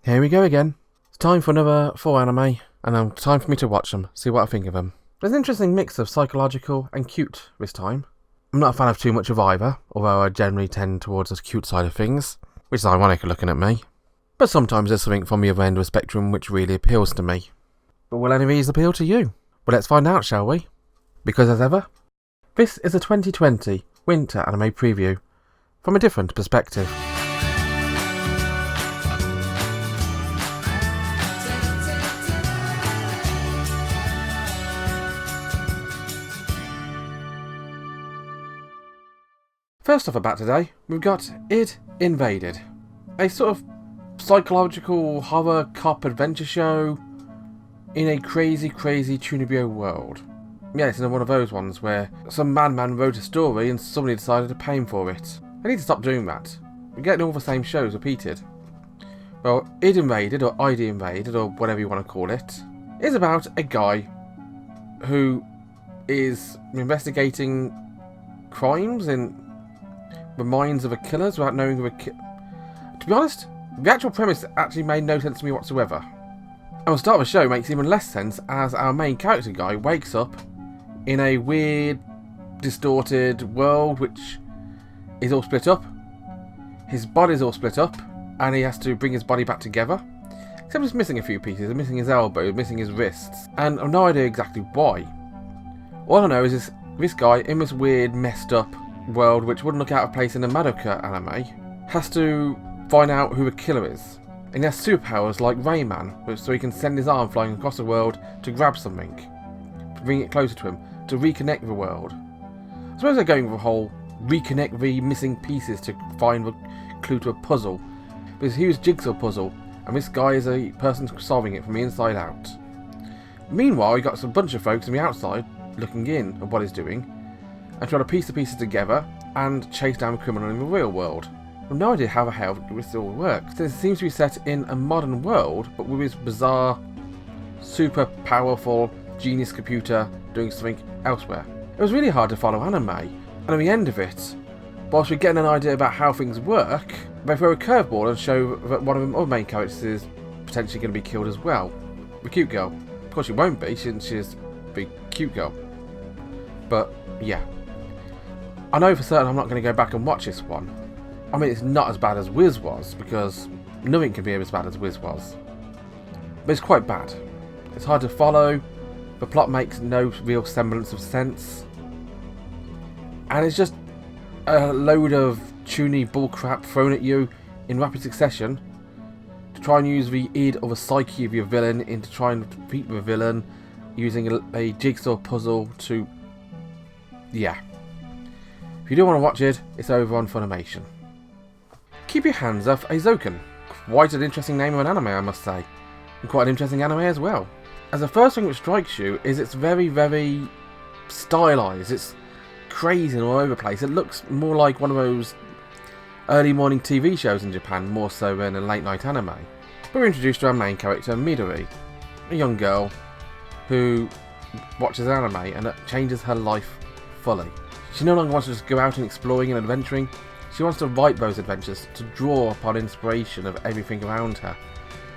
Here we go again. It's time for another 4 anime, and time for me to watch them, see what I think of them. There's an interesting mix of psychological and cute this time. I'm not a fan of too much of either, although I generally tend towards the cute side of things, which is ironic looking at me. But sometimes there's something from the other end of the spectrum which really appeals to me. But will any of these appeal to you? Well, let's find out, shall we? Because as ever, this is a 2020 winter anime preview from a different perspective. First off about today, we've got Id Invaded, a sort of psychological horror cop adventure show in a crazy Chunibyo world. Yeah, it's one of those ones where some madman wrote a story and somebody decided to pay him for it. I need to stop doing that. We're getting all the same shows repeated. Well, Id Invaded, or ID Invaded, or whatever you want to call it, is about a guy who is investigating crimes in the minds of the killers without knowing who To be honest, the actual premise actually made no sense to me whatsoever. And the start of the show makes even less sense as our main character guy wakes up in a weird, distorted world which is all split up. His body's all split up and he has to bring his body back together. Except he's missing a few pieces. He's missing his elbow, missing his wrists, and I've no idea exactly why. All I know is this guy in this weird, messed up world which wouldn't look out of place in a Madoka anime has to find out who the killer is. And he has superpowers like Rayman, so he can send his arm flying across the world to grab something, to bring it closer to him, to reconnect the world. I suppose they're going with the whole reconnect the missing pieces to find the clue to a puzzle. But it's a huge jigsaw puzzle, and this guy is a person solving it from the inside out. Meanwhile, you got a bunch of folks on the outside looking in at what he's doing, and trying to piece the pieces together and chase down a criminal in the real world. I have no idea how the hell this all works. It seems to be set in a modern world, but with this bizarre, super powerful genius computer doing something elsewhere. It was really hard to follow anime, and at the end of it, whilst we're getting an idea about how things work, they throw a curveball and show that one of the other main characters is potentially going to be killed as well. The cute girl. Of course she won't be, since she's the cute girl. But, yeah. I know for certain I'm not going to go back and watch this one. I mean, it's not as bad as Wiz was, because nothing can be as bad as Wiz was. But it's quite bad. It's hard to follow, the plot makes no real semblance of sense, and it's just a load of chuny bullcrap thrown at you in rapid succession to try and use the id or the psyche of your villain into trying to defeat the villain using a jigsaw puzzle to... yeah. If you do want to watch it, it's over on Funimation. Keep Your Hands Off Eizouken. Quite an interesting name of an anime, I must say. And quite an interesting anime as well. As the first thing which strikes you is it's very stylized. It's crazy and all over the place. It looks more like one of those early morning TV shows in Japan, more so than a late night anime. But we're introduced to our main character, Midori, a young girl who watches anime and it changes her life fully. She no longer wants to just go out and exploring and adventuring. She wants to write those adventures, to draw upon inspiration of everything around her,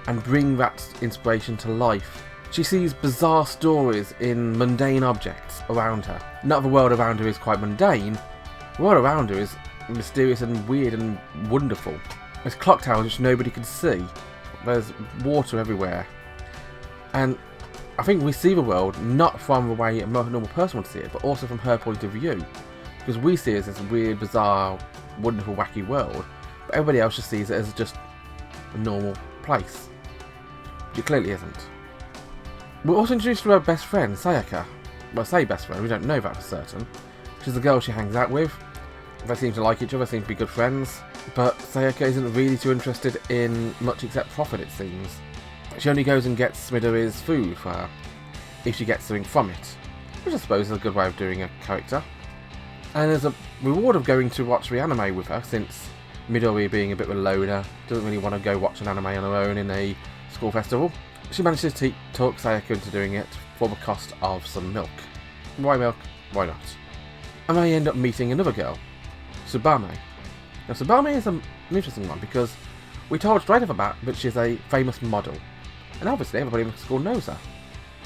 and bring that inspiration to life. She sees bizarre stories in mundane objects around her. Not the world around her is quite mundane, the world around her is mysterious and weird and wonderful. There's clock towers which nobody can see, there's water everywhere, and I think we see the world not from the way a normal person would see it, but also from her point of view. Because we see it as this weird, bizarre, wonderful, wacky world, but everybody else just sees it as just a normal place. Which it clearly isn't. We're also introduced to her best friend, Sayaka. Well, I say best friend, we don't know that for certain. She's the girl she hangs out with. They seem to like each other, seem to be good friends. But Sayaka isn't really too interested in much except profit, it seems. She only goes and gets Midori's food for her, if she gets something from it. Which I suppose is a good way of doing a character. And there's a reward of going to watch the anime with her, since Midori, being a bit of a loner, doesn't really want to go watch an anime on her own in a school festival. She manages to talk Sayaka into doing it for the cost of some milk. Why milk? Why not? And they end up meeting another girl, Tsubame. Now Tsubame is an interesting one because We told straight off about which is a famous model, and obviously everybody in the school knows her.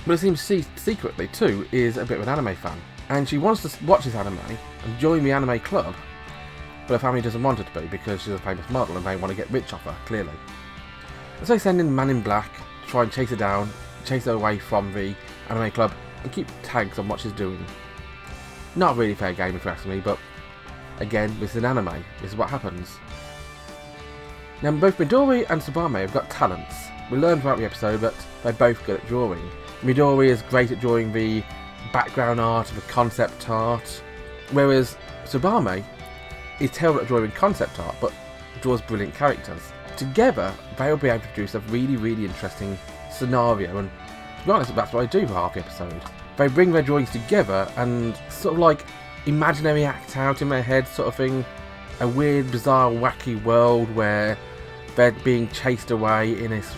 But it seems she secretly too is a bit of an anime fan, and she wants to watch this anime and join the anime club, but her family doesn't want her to be because she's a famous model and they want to get rich off her, clearly. And so they send in the Man in Black to try and chase her down, chase her away from the anime club, and keep tabs on what she's doing. Not really fair game if you ask me, but again, this is an anime, this is what happens. Now both Midori and Tsubame have got talents. We learned throughout the episode that they're both good at drawing. Midori is great at drawing the background art, the concept art, whereas Tsubame is terrible at drawing concept art, but draws brilliant characters. Together, they'll be able to produce a really, really interesting scenario, and to be honest, that's what I do for half the episode. They bring their drawings together and sort of like imaginary act out in their head sort of thing. A weird, bizarre, wacky world where they're being chased away in this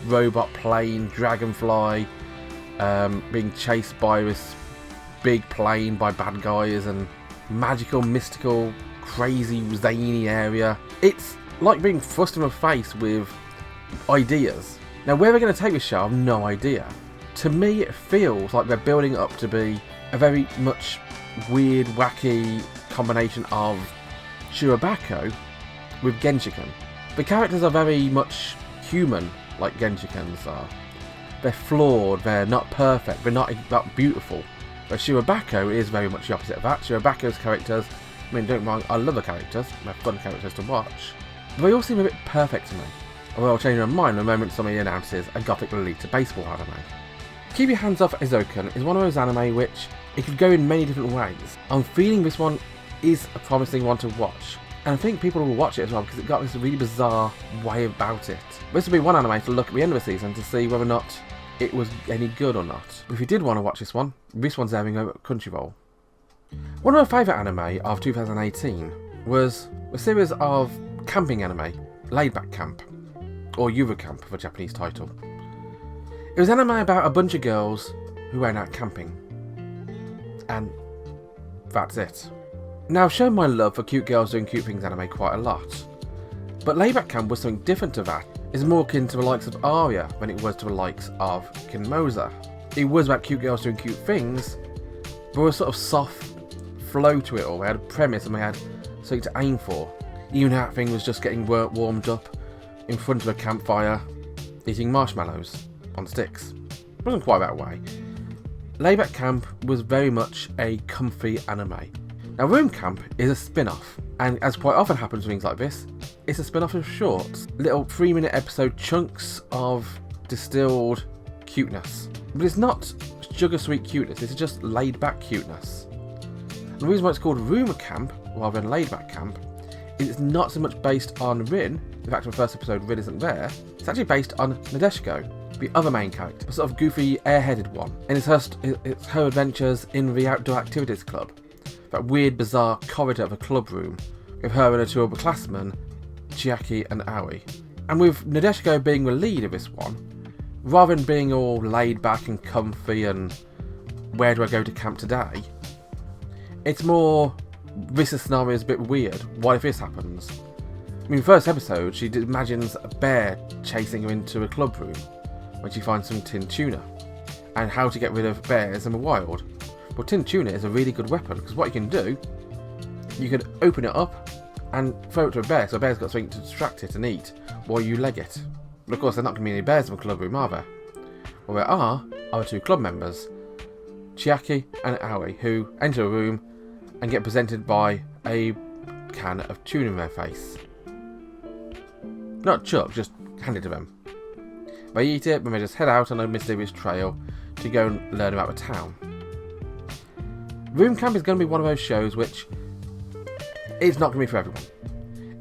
robot plane, dragonfly, being chased by this big plane by bad guys, and magical, mystical, crazy, zany area. It's like being thrust in the face with ideas. Now where they're going to take this show, I've no idea. To me it feels like they're building up to be a very much weird, wacky combination of Shirobako with Genshiken. The characters are very much human, like Genshikens are. They're flawed, they're not perfect, they're not beautiful. But Shirobako is very much the opposite of that. Shirobako's characters, I mean, don't get me wrong, I love the characters, they're fun characters to watch, but they all seem a bit perfect to me. Although I'll change my mind the moment somebody announces a Gothic Lolita baseball anime. Keep Your Hands Off Eizouken is one of those anime which it could go in many different ways. I'm feeling this one is a promising one to watch, and I think people will watch it as well because it got this really bizarre way about it. This will be one anime to look at the end of the season to see whether or not it was any good or not. If you did want to watch this one's airing over at Crunchyroll. One of my favourite anime of 2018 was a series of camping anime, Laid Back Camp, or Eurocamp for a Japanese title. It was an anime about a bunch of girls who went out camping. And that's it. Now I've shown my love for cute girls doing cute things anime quite a lot, but Laid Back Camp was something different to that. It's more akin to the likes of Aria than it was to the likes of Kinmoza. It was about cute girls doing cute things, but there was sort of soft flow to it all. We had a premise and we had something to aim for. Even that thing was just getting warmed up in front of a campfire, eating marshmallows on sticks. It wasn't quite that way. Laid Back Camp was very much a comfy anime. Now Room Camp is a spin-off, and as quite often happens with things like this, it's a spin-off of shorts, little 3-minute episode chunks of distilled cuteness. But it's not sugar sweet cuteness, it's just laid back cuteness. And the reason why it's called Room Camp rather than Laid Back Camp is it's not so much based on Rin. In fact, in the first episode Rin isn't there. It's actually based on Nadeshiko, the other main character, a sort of goofy, airheaded one. And it's her adventures in the Outdoor Activities Club, that weird, bizarre corridor of a club room, with her and her two upperclassmen, Chiaki and Aoi. And with Nadeshiko being the lead of this one, rather than being all laid back and comfy and where do I go to camp today, it's more, this scenario is a bit weird, what if this happens? I mean, first episode, she imagines a bear chasing her into a club room, when she finds some tin tuna, and how to get rid of bears in the wild. Well, tin tuna is a really good weapon, because what you can do, you can open it up and throw it to a bear, so a bear's got something to distract it and eat, while you leg it. But of course, there are not going to be any bears in the club room, are there? Well, there are two club members, Chiaki and Aoi, who enter a room and get presented by a can of tuna in their face. Not chuck, just hand it to them. They eat it, and they just head out on a mysterious trail to go and learn about the town. Room Camp is going to be one of those shows which is not going to be for everyone.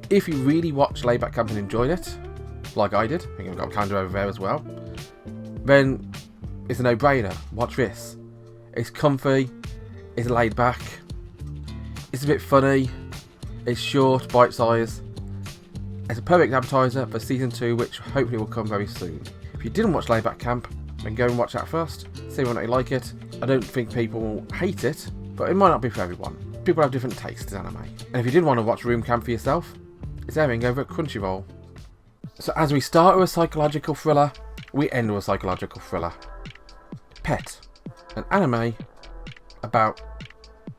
If you really watch Laid Back Camp and enjoyed it, like I did, I think I've got a calendar over there as well, then it's a no-brainer. Watch this. It's comfy, it's laid back, it's a bit funny, it's short, bite-sized. It's a perfect appetizer for season 2, which hopefully will come very soon. If you didn't watch Laid Back Camp, then go and watch that first, see whether or not you like it. I don't think people will hate it, but it might not be for everyone. People have different tastes in anime. And if you did want to watch Room Camp for yourself, it's airing over at Crunchyroll. So as we start with a psychological thriller, we end with a psychological thriller. Pet, an anime about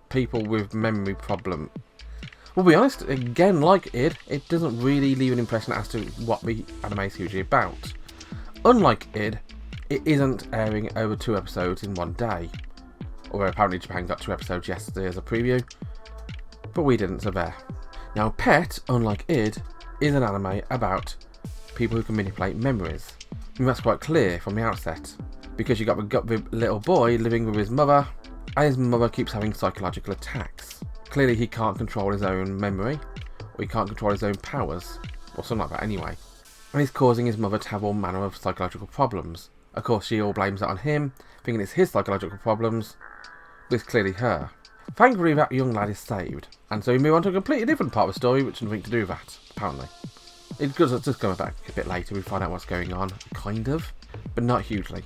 people with memory problem. We'll be honest, again, like id, it doesn't really leave an impression as to what the anime is usually about. Unlike id, it isn't airing over 2 episodes in one day. Although apparently Japan got 2 episodes yesterday as a preview, but we didn't, so there. Now Pet, unlike id, is an anime about people who can manipulate memories. And that's quite clear from the outset, because you got the little boy living with his mother, and his mother keeps having psychological attacks. Clearly he can't control his own memory, or he can't control his own powers, or something like that anyway. And he's causing his mother to have all manner of psychological problems. Of course she all blames that on him, thinking it's his psychological problems, but it's clearly her. Thankfully that young lad is saved, and so we move on to a completely different part of the story which has nothing to do with that, apparently. It just comes back a bit later, we find out what's going on, kind of, but not hugely.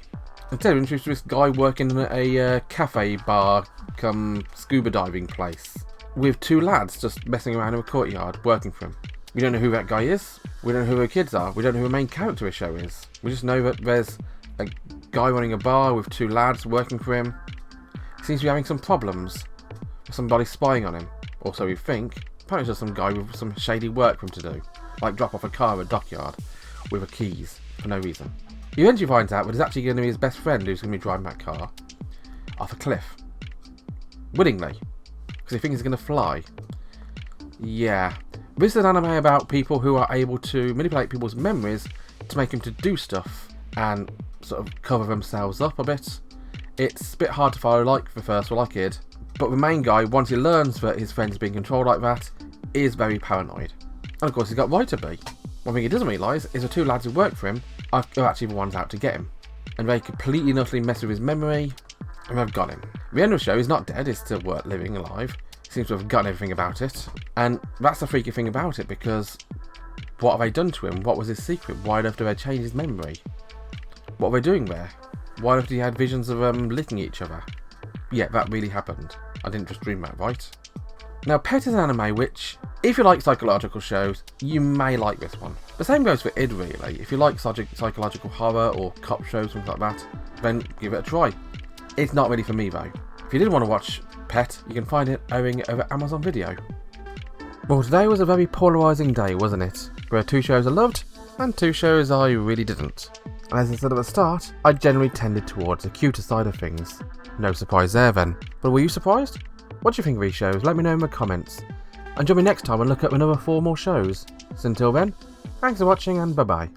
Instead we're introduced to this guy working in a cafe bar come scuba diving place, with 2 lads just messing around in a courtyard, working for him. We don't know who that guy is, we don't know who the kids are, we don't know who the main character of the show is. We just know that there's a guy running a bar with 2 lads working for him. He seems to be having some problems, with somebody spying on him, or so we think. Apparently it's just some guy with some shady work for him to do, like drop off a car at a dockyard with the keys, for no reason. He eventually finds out that it's actually going to be his best friend who's going to be driving that car off a cliff. Willingly. Because he thinks he's going to fly. Yeah. This is an anime about people who are able to manipulate people's memories to make them to do stuff and sort of cover themselves up a bit. It's a bit hard to follow like the first one, like id. But the main guy, once he learns that his friend's being controlled like that, is very paranoid. And of course he's got right to be. One thing he doesn't realise is the 2 lads who work for him are actually the ones out to get him. And they completely and utterly mess with his memory, and they've got him. The end of the show, he's not dead, he's still living, alive. He seems to have gotten everything about it. And that's the freaky thing about it, because what have they done to him? What was his secret? Why on earth did they change his memory? What are they doing there? Why on earth did he had visions of them licking each other? Yeah, that really happened. I didn't just dream that, right? Now, Pet is an anime which, if you like psychological shows, you may like this one. The same goes for id, really. If you like psychological horror or cop shows, something like that, then give it a try. It's not really for me, though. If you did want to watch Pet, you can find it airing over Amazon Video. Well, today was a very polarising day, wasn't it? There were 2 shows I loved, and 2 shows I really didn't. And as I said at the start, I generally tended towards the cuter side of things. No surprise there then. But were you surprised? What do you think of these shows? Let me know in the comments. And join me next time and look at another 4 more shows. So until then, thanks for watching and bye bye.